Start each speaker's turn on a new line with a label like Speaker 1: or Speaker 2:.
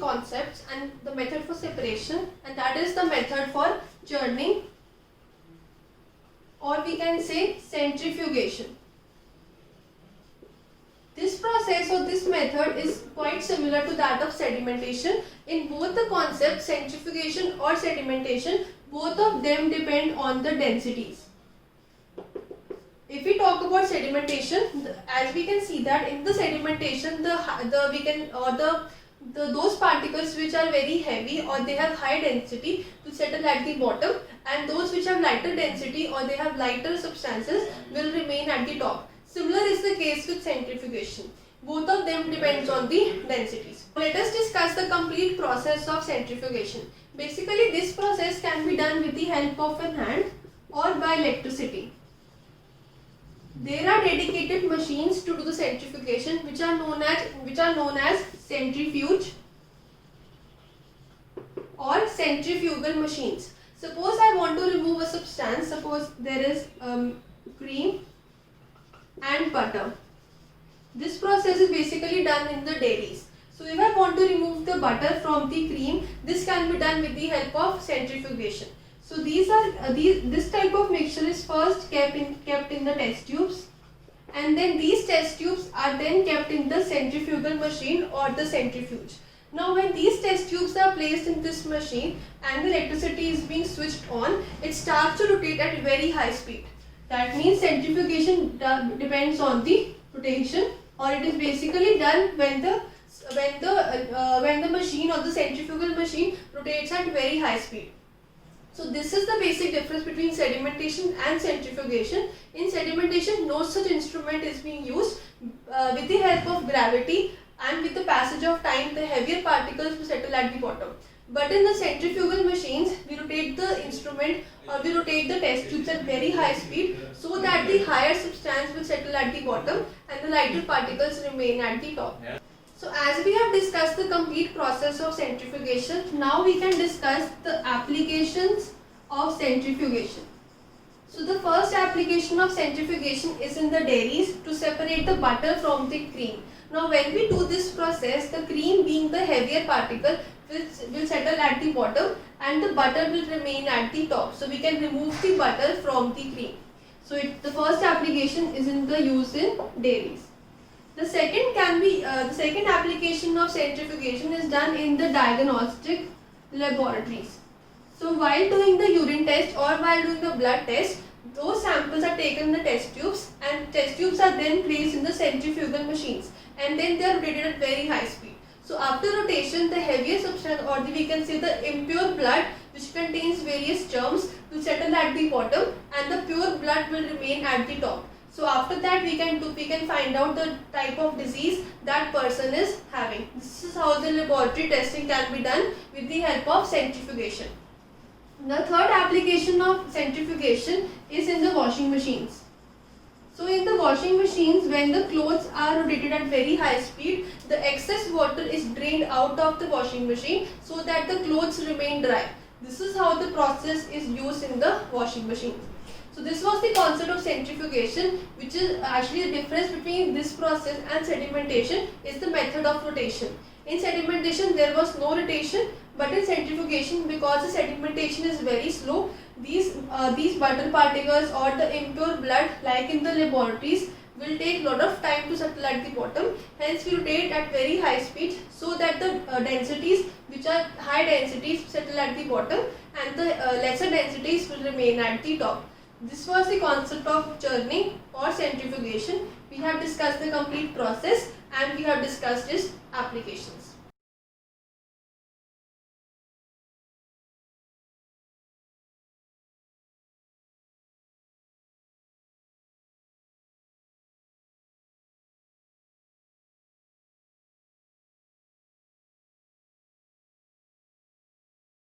Speaker 1: concepts and the method for separation, and that is the method for churning, or we can say centrifugation. This process or this method is quite similar to that of sedimentation. In both the concepts, centrifugation or sedimentation, both of them depend on the densities. If we talk about sedimentation, as we can see that in the sedimentation, those particles which are very heavy or they have high density will settle at the bottom, and those which have lighter density or they have lighter substances will remain at the top. Similar is the case with centrifugation. Both of them depends on the densities. Let us discuss the complete process of centrifugation. Basically, this process can be done with the help of an hand or by electricity. There are dedicated machines to do the centrifugation which are known as centrifuge or centrifugal machines. Suppose I want to remove a substance. Suppose there is cream and butter. This process is basically done in the dairies. So if I want to remove the butter from the cream, this can be done with the help of centrifugation. So this type of mixture is first kept in the test tubes, and then these test tubes are then kept in the centrifugal machine or the centrifuge. Now when these test tubes are placed in this machine and the electricity is being switched on, it starts to rotate at very high speed. That means centrifugation depends on the rotation, or it is basically done when the machine or the centrifugal machine rotates at very high speed. So this is the basic difference between sedimentation and centrifugation. In sedimentation, no such instrument is being used. With the help of gravity and with the passage of time, the heavier particles will settle at the bottom. But in the centrifugal machines, we rotate the instrument or we rotate the test tubes at very high speed so that the higher substance will settle at the bottom and the lighter particles remain at the top. So as we have discussed the complete process of centrifugation, now we can discuss the applications of centrifugation. So the first application of centrifugation is in the dairies to separate the butter from the cream. Now when we do this process, the cream being the heavier particle will settle at the bottom and the butter will remain at the top. So we can remove the butter from the cream. So the first application is in the use in dairies. The second application of centrifugation is done in the diagnostic laboratories. So while doing the urine test or while doing the blood test, those samples are taken in the test tubes and test tubes are then placed in the centrifugal machines, and then they are rotated at very high speed. So after rotation, the heavier substance, or we can say the impure blood which contains various germs, will settle at the bottom and the pure blood will remain at the top. So after that we can find out the type of disease that person is having. This is how the laboratory testing can be done with the help of centrifugation. The third application of centrifugation is in the washing machines. So in the washing machines, when the clothes are rotated at very high speed, the excess water is drained out of the washing machine so that the clothes remain dry. This is how the process is used in the washing machine. So this was the concept of centrifugation, which is actually the difference between this process and sedimentation is the method of rotation. In sedimentation there was no rotation, but in centrifugation, because the sedimentation is very slow, these butter particles or the impure blood, like in the laboratories, will take lot of time to settle at the bottom. Hence we rotate at very high speed so that the densities which are high densities settle at the bottom and the lesser densities will remain at the top. This was the concept of churning or centrifugation. We have discussed the complete process and we have discussed its applications.